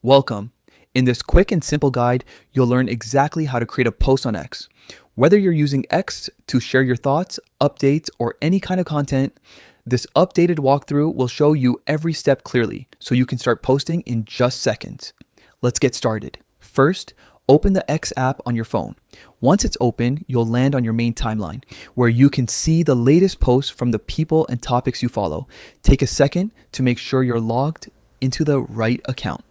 Welcome. In this quick and simple guide, you'll learn exactly how to create a post on X. Whether you're using X to share your thoughts, updates, or any kind of content, this updated walkthrough will show you every step clearly so you can start posting in just seconds. Let's get started. First, open the X app on your phone. Once it's open, you'll land on your main timeline where you can see the latest posts from the people and topics you follow. Take a second to make sure you're logged into the right account.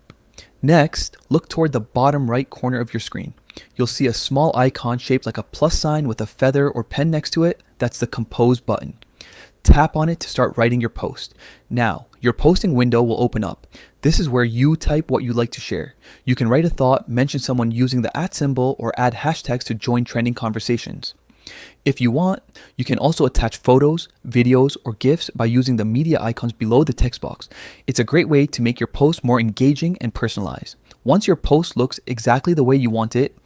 Next, look toward the bottom right corner of your screen. You'll see a small icon shaped like a plus sign with a feather or pen next to it. That's the Compose button. Tap on it to start writing your post. Now, your posting window will open up. This is where you type what you'd like to share. You can write a thought, mention someone using the @ symbol, or add hashtags to join trending conversations. If you want, you can also attach photos, videos, or GIFs by using the media icons below the text box. It's a great way to make your post more engaging and personalized. Once your post looks exactly the way you want it,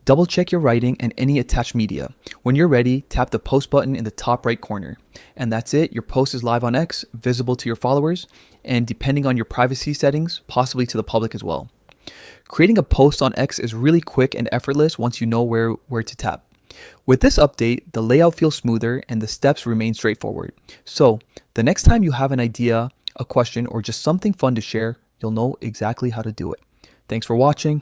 double check your writing and any attached media. When you're ready, tap the post button in the top right corner. And that's it, your post is live on X, visible to your followers, and depending on your privacy settings, possibly to the public as well. Creating a post on X is really quick and effortless once you know where to tap. With this update, the layout feels smoother and the steps remain straightforward. So, the next time you have an idea, a question, or just something fun to share, you'll know exactly how to do it. Thanks for watching.